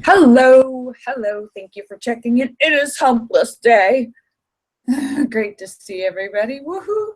Hello, hello. Thank you for checking in. It is Humpless Day. Great to see everybody. Woohoo!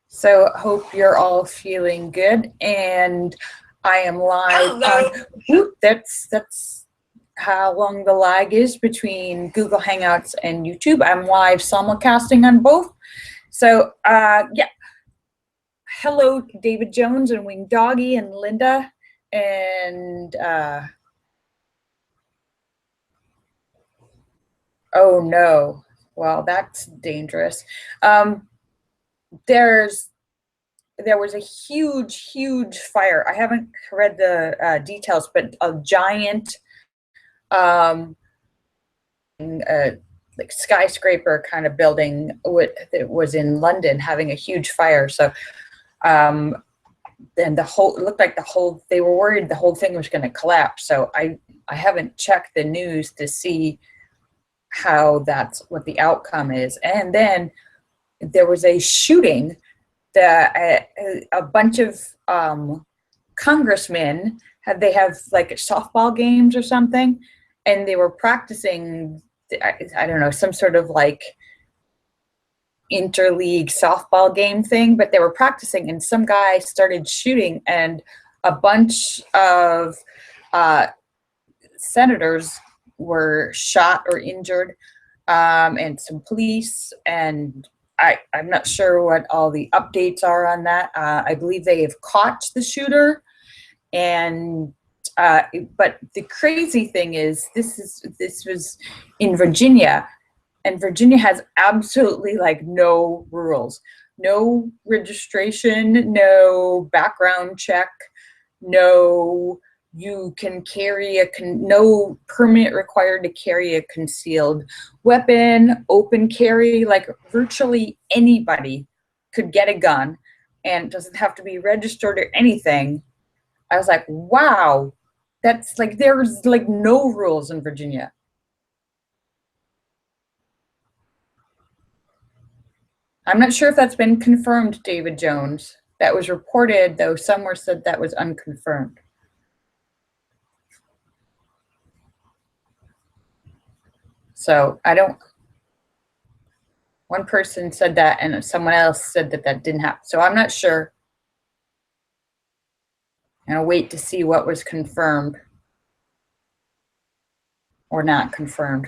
So hope you're all feeling good. And I am live on. Whoop, that's how long the lag is between Google Hangouts and YouTube. I'm live simulcasting on both. So yeah. Hello, David Jones and Wing Doggy and Linda and. Oh no. Well, that's dangerous. There's there was a huge fire. I haven't read the details, but a giant um, like skyscraper kind of building that was in London having a huge fire. So um, then it looked like they were worried the whole thing was going to collapse. So I haven't checked the news to see what the outcome is. And then there was a shooting that a bunch of congressmen they have like softball games or something, and they were practicing, I don't know, some sort of like interleague softball game thing, but they were practicing and some guy started shooting and a bunch of senators were shot or injured, and some police, and I'm not sure what all the updates are on that. I believe they have caught the shooter, and but the crazy thing is this was in Virginia, and Virginia has absolutely like no rules, no registration, no background check, no you can carry no permit required to carry a concealed weapon, open carry, like virtually anybody could get a gun and doesn't have to be registered or anything. I was like, wow, that's like, there's like no rules in Virginia. I'm not sure if that's been confirmed, David Jones. That was reported, though somewhere said that was unconfirmed. So one person said that and someone else said that didn't happen. So I'm not sure. And I'll wait to see what was confirmed or not confirmed.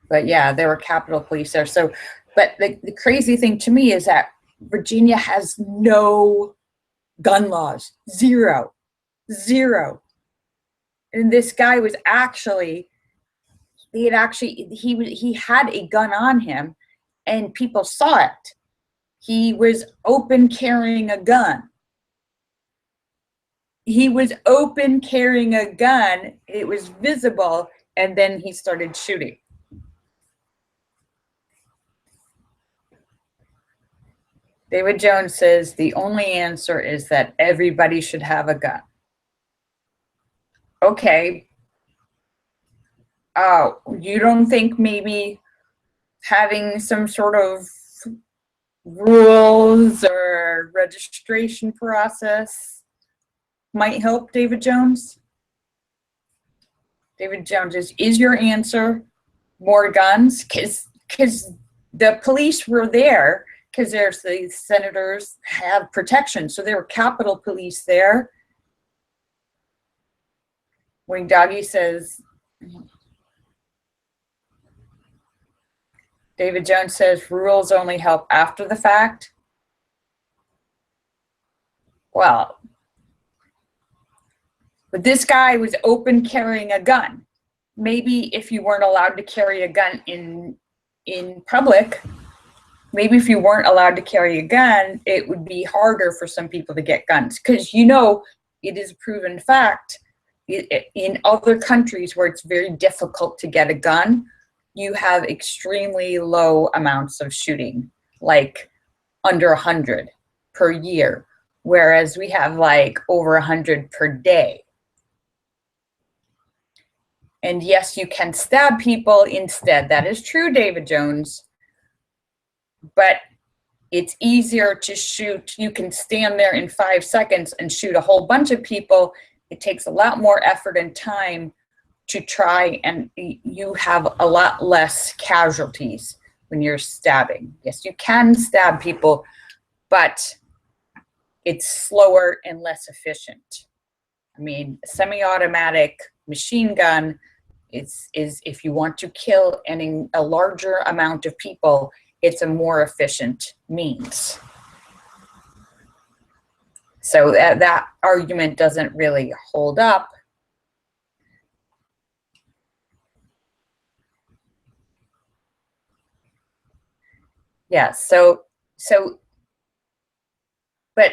But yeah, there were Capitol Police there. So, but the crazy thing to me is that Virginia has no gun laws, zero. And this guy was actually, he had a gun on him, and people saw it. He was open carrying a gun. It was visible, and then he started shooting. David Jones says the only answer is that everybody should have a gun. Okay. Oh, you don't think maybe having some sort of rules or registration process might help, David Jones? David Jones is your answer more guns? Because the police were there, because there's the senators have protection. So there were Capitol Police there. Wing Doggy says, David Jones says rules only help after the fact. Well, but this guy was open carrying a gun. Maybe if you weren't allowed to carry a gun in public, maybe if you weren't allowed to carry a gun, it would be harder for some people to get guns. Because, you know, it is a proven fact in other countries where it's very difficult to get a gun, you have extremely low amounts of shooting, like under 100 per year, whereas we have like over 100 per day. And yes, you can stab people instead. That is true, David Jones. But it's easier to shoot. You can stand there in 5 seconds and shoot a whole bunch of people. It takes a lot more effort and time to try, and you have a lot less casualties when you're stabbing. Yes, you can stab people, but it's slower and less efficient. I mean, semi-automatic machine gun is if you want to kill a larger amount of people, it's a more efficient means. So that argument doesn't really hold up. Yeah, so, but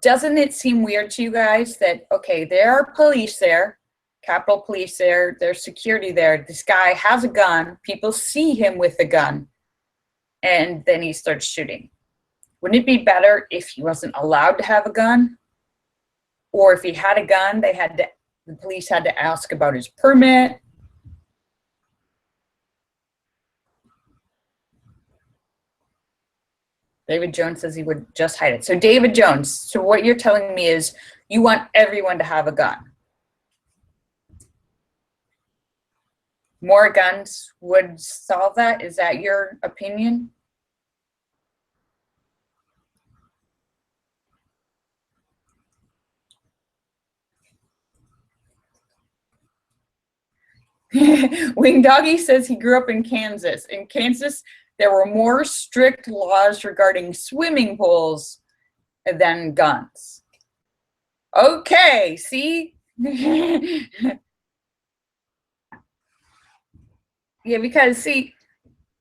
doesn't it seem weird to you guys that, okay, there are police there, Capitol Police there, there's security there, this guy has a gun, people see him with a gun, and then he starts shooting. Wouldn't it be better if he wasn't allowed to have a gun? Or if he had a gun, the police had to ask about his permit. David Jones says he would just hide it. So David Jones, so what you're telling me is you want everyone to have a gun. More guns would solve that? Is that your opinion? Wing Doggy says he grew up in Kansas. In Kansas, there were more strict laws regarding swimming pools than guns. Okay, see? Yeah, because see,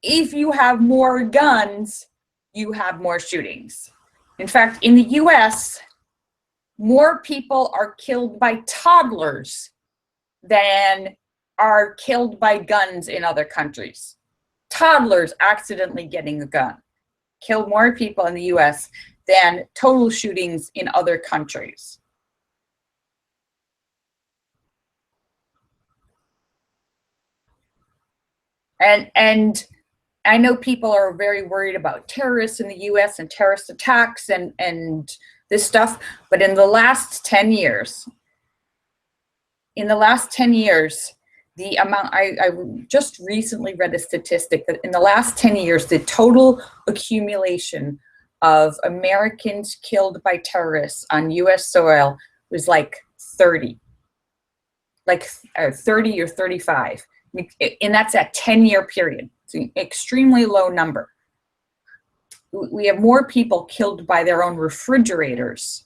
if you have more guns, you have more shootings. In fact, in the US, more people are killed by toddlers than are killed by guns in other countries. Toddlers accidentally getting a gun kill more people in the US than total shootings in other countries. And I know people are very worried about terrorists in the US and terrorist attacks and this stuff, but in the last 10 years, the amount, I just recently read a statistic that in the last 10 years, the total accumulation of Americans killed by terrorists on US soil was like 30, like 30 or 35. And that's a 10-year period. It's an extremely low number. We have more people killed by their own refrigerators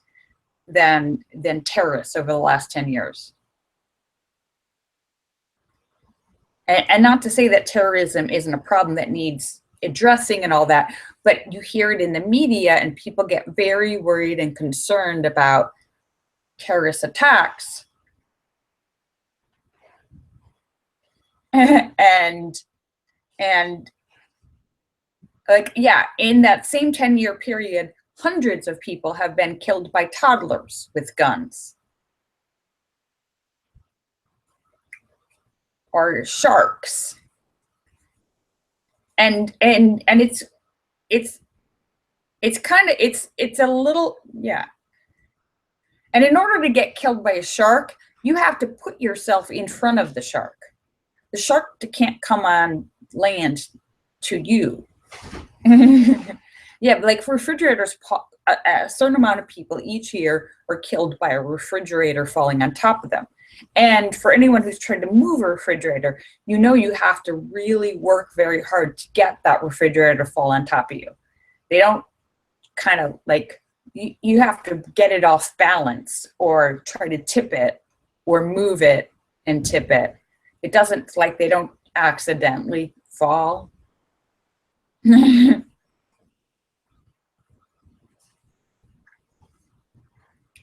than terrorists over the last 10 years. And not to say that terrorism isn't a problem that needs addressing and all that, but you hear it in the media and people get very worried and concerned about terrorist attacks. and like, yeah, in that same 10-year period, hundreds of people have been killed by toddlers with guns. Or sharks. And it's kind of, it's a little, yeah. And in order to get killed by a shark, you have to put yourself in front of the shark. The shark can't come on land to you. Yeah, like refrigerators, a certain amount of people each year are killed by a refrigerator falling on top of them. And for anyone who's trying to move a refrigerator, you know you have to really work very hard to get that refrigerator to fall on top of you. They don't kind of like, you have to get it off balance or try to tip it or move it and tip it. It doesn't, like, they don't accidentally fall.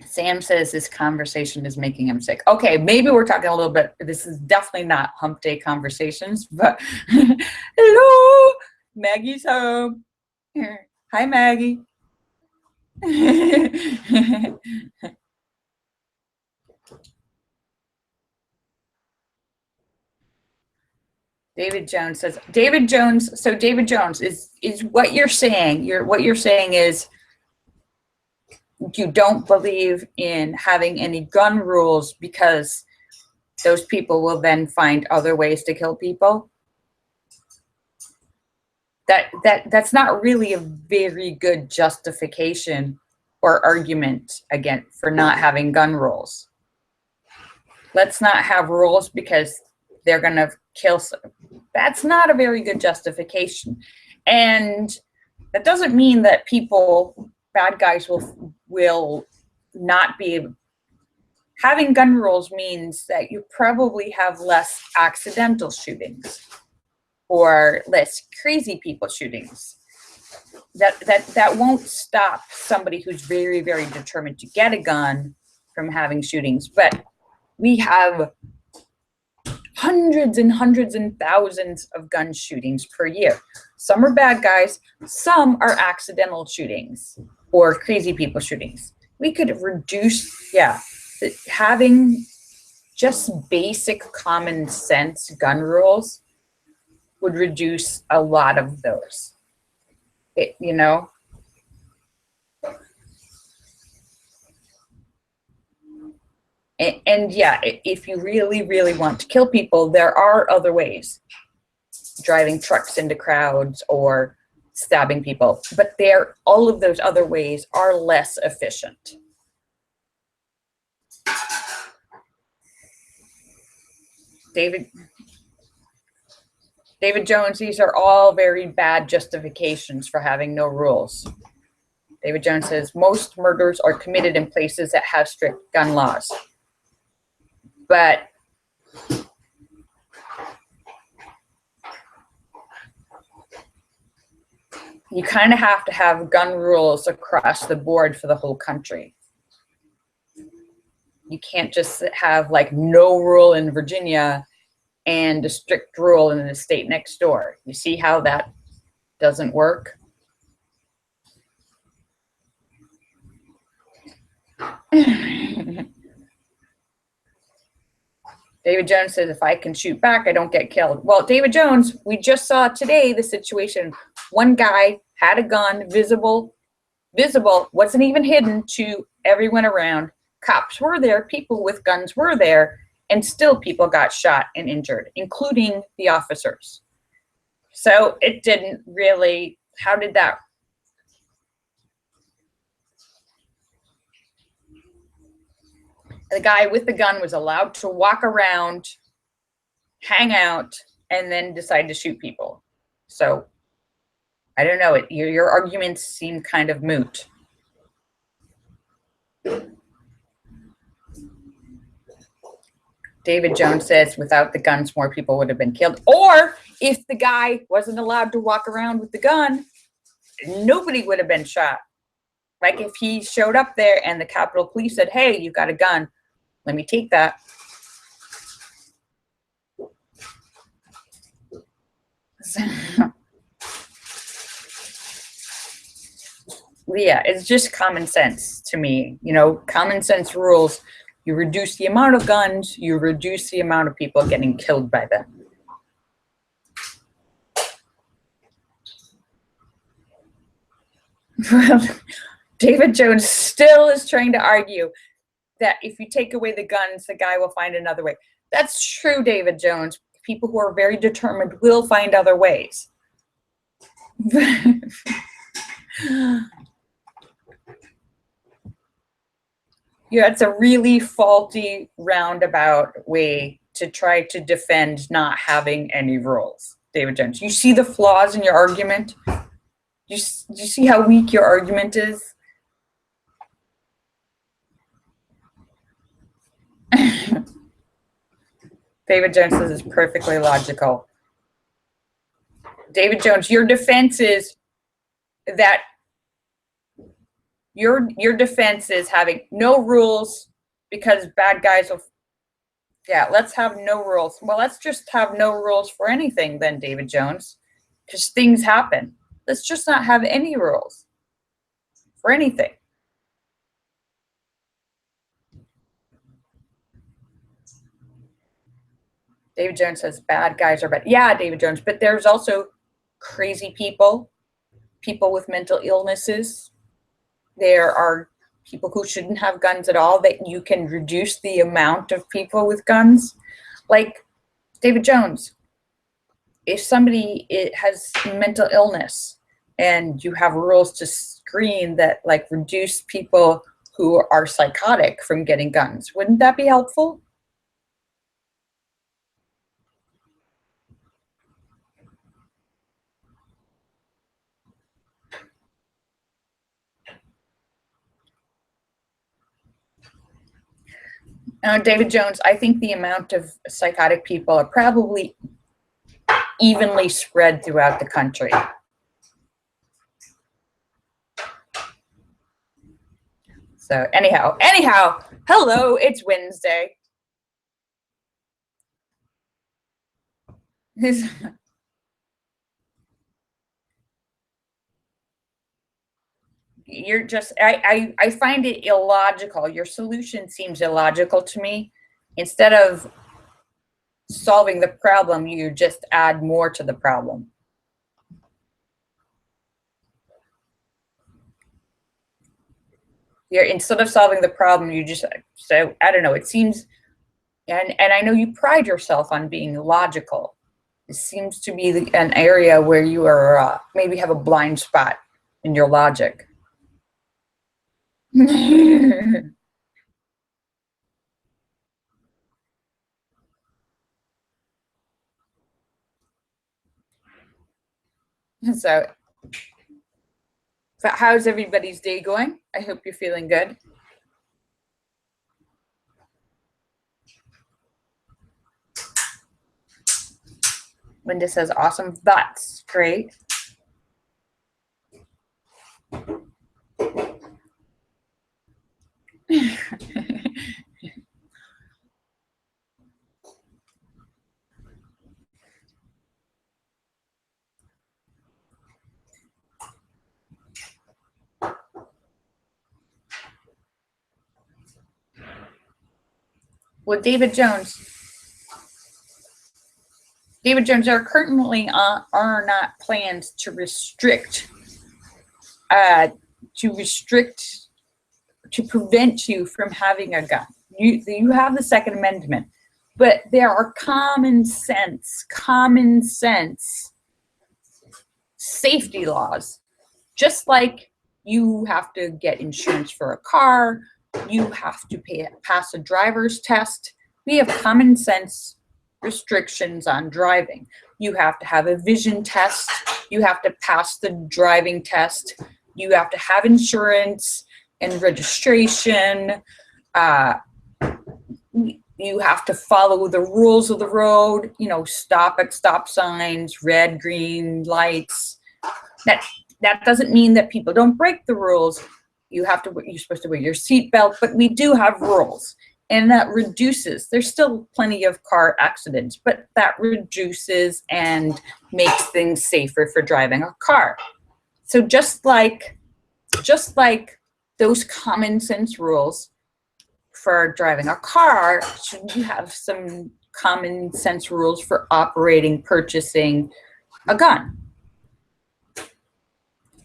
Sam says this conversation is making him sick. Okay, maybe we're talking a little bit, this is definitely not hump day conversations, but hello, Maggie's home. Hi, Maggie. David Jones says, David Jones, so David Jones, is what you're saying, what you're saying is you don't believe in having any gun rules because those people will then find other ways to kill people? That's not really a very good justification or argument again for not having gun rules. Let's not have rules because they're going to kill. That's not a very good justification. And that doesn't mean that people, bad guys, will not be. Having gun rules means that you probably have less accidental shootings or less crazy people shootings. That won't stop somebody who's very, very determined to get a gun from having shootings. But we have hundreds and hundreds and thousands of gun shootings per year. Some are bad guys, some are accidental shootings or crazy people shootings. We could reduce, having just basic common sense gun rules would reduce a lot of those. You know? And yeah, if you really, really want to kill people, there are other ways. Driving trucks into crowds or stabbing people. But all of those other ways are less efficient. David Jones, these are all very bad justifications for having no rules. David Jones says, most murders are committed in places that have strict gun laws. But you kind of have to have gun rules across the board for the whole country. You can't just have like no rule in Virginia and a strict rule in the state next door. You see how that doesn't work? David Jones says, if I can shoot back, I don't get killed. Well, David Jones, we just saw today the situation. One guy had a gun, visible, wasn't even hidden to everyone around. Cops were there, people with guns were there, and still people got shot and injured, including the officers. So it didn't really, how did that? The guy with the gun was allowed to walk around, hang out, and then decide to shoot people. So I don't know, your arguments seem kind of moot. David Jones says, without the guns, more people would have been killed. Or if the guy wasn't allowed to walk around with the gun, nobody would have been shot. Like if he showed up there and the Capitol Police said, hey, you got a gun, let me take that. Yeah, it's just common sense to me. You know, common sense rules. You reduce the amount of guns, you reduce the amount of people getting killed by them. David Jones still is trying to argue that if you take away the guns, the guy will find another way. That's true, David Jones. People who are very determined will find other ways. Yeah, it's a really faulty, roundabout way to try to defend not having any rules, David Jones. You see the flaws in your argument? You see how weak your argument is? David Jones says it's perfectly logical. David Jones, your defense is that your defense is having no rules because bad guys will. Yeah, let's have no rules. Well, let's just have no rules for anything then, David Jones, because things happen. Let's just not have any rules for anything. David Jones says bad guys are bad. Yeah, David Jones, but there's also crazy people, people with mental illnesses. There are people who shouldn't have guns at all, that you can reduce the amount of people with guns. Like David Jones, if somebody has mental illness and you have rules to screen that like reduce people who are psychotic from getting guns, wouldn't that be helpful? David Jones, I think the amount of psychotic people are probably evenly spread throughout the country. So anyhow, hello, it's Wednesday. You're just, I find it illogical. Your solution seems illogical to me. Instead of solving the problem, you just add more to the problem. Instead of solving the problem, you just, so I don't know, it seems, and I know you pride yourself on being logical. It seems to be an area where you are maybe have a blind spot in your logic. So how's everybody's day going? I hope you're feeling good. Linda says, awesome. That's great. Well, David Jones, there currently are not plans to restrict, to prevent you from having a gun. You have the Second Amendment, but there are common sense safety laws. Just like you have to get insurance for a car, you have to pass a driver's test. We have common sense restrictions on driving. You have to have a vision test. You have to pass the driving test. You have to have insurance and registration. You have to follow the rules of the road, you know, stop at stop signs, red, green lights. That doesn't mean that people don't break the rules. You're supposed to wear your seatbelt, but we do have rules. And that reduces, there's still plenty of car accidents, but that reduces and makes things safer for driving a car. So just like those common sense rules for driving a car, should you have some common sense rules for purchasing a gun?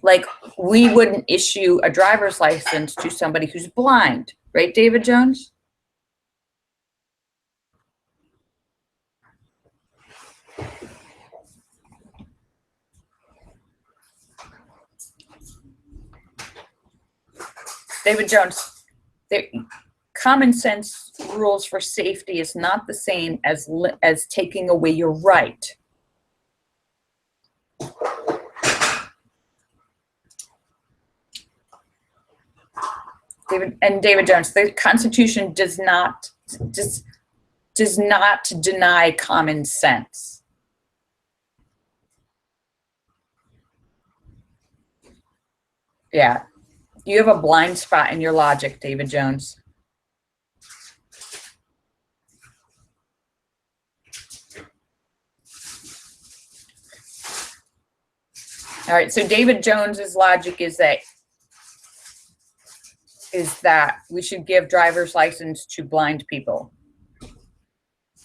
Like, we wouldn't issue a driver's license to somebody who's blind, right, David Jones? David Jones, common sense rules for safety is not the same as taking away your right. David Jones, the Constitution does not deny common sense. Yeah, you have a blind spot in your logic, David Jones. All right, so David Jones's logic is that we should give driver's license to blind people.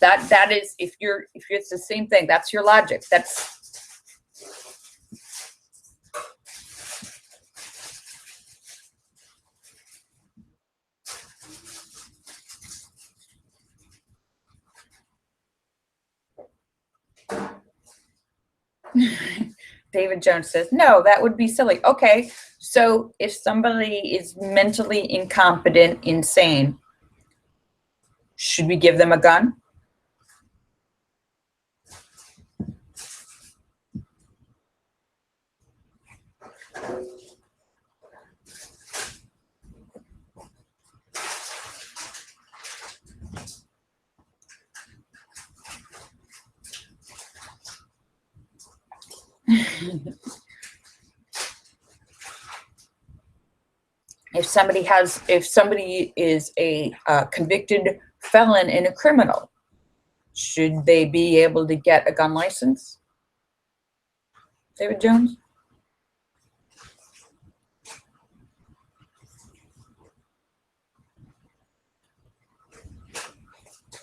That is, if it's the same thing, that's your logic. That's David Jones says, no, that would be silly. Okay, so if somebody is mentally incompetent, insane, should we give them a gun? If somebody is a convicted felon and a criminal, should they be able to get a gun license? David Jones?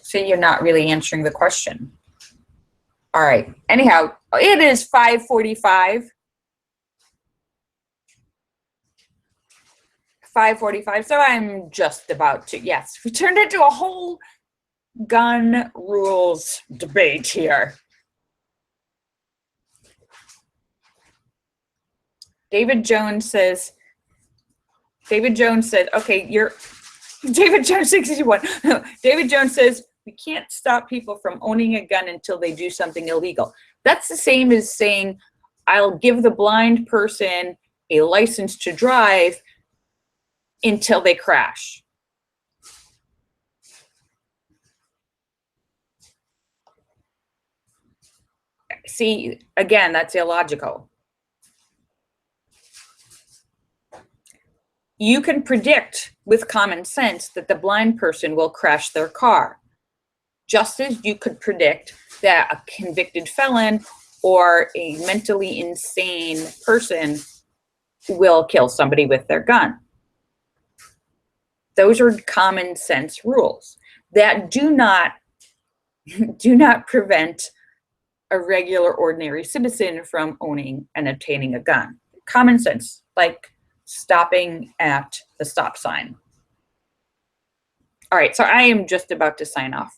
So you're not really answering the question. All right. Anyhow, it is 5:45. 5:45. So I'm just about to, yes, we turned into a whole gun rules debate here. David Jones said, okay, David Jones 61. David Jones says, we can't stop people from owning a gun until they do something illegal. That's the same as saying, I'll give the blind person a license to drive until they crash. See, again, that's illogical. You can predict with common sense that the blind person will crash their car, just as you could predict that a convicted felon or a mentally insane person will kill somebody with their gun. Those are common sense rules that do not prevent a regular, ordinary citizen from owning and obtaining a gun. Common sense, like stopping at the stop sign. All right, so I am just about to sign off.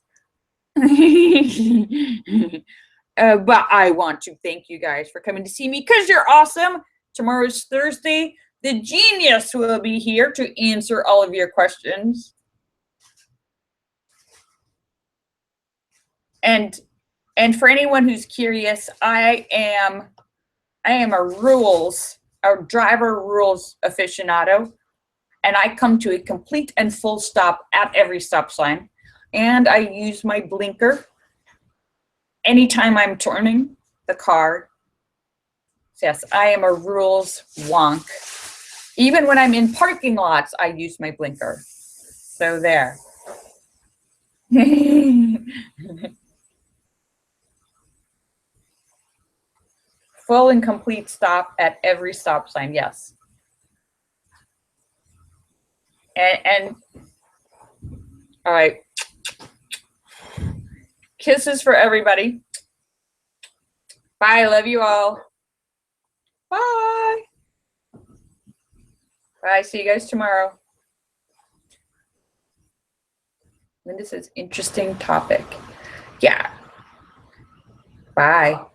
But I want to thank you guys for coming to see me because you're awesome. Tomorrow's Thursday. The genius will be here to answer all of your questions. And for anyone who's curious, I am a driver rules aficionado, and I come to a complete and full stop at every stop sign, and I use my blinker anytime I'm turning the car. Yes, I am a rules wonk. Even when I'm in parking lots, I use my blinker. So there. Full and complete stop at every stop sign, yes. And all right. Kisses for everybody. Bye, love you all. Bye. Bye, see you guys tomorrow. Linda says, interesting topic. Yeah. Bye.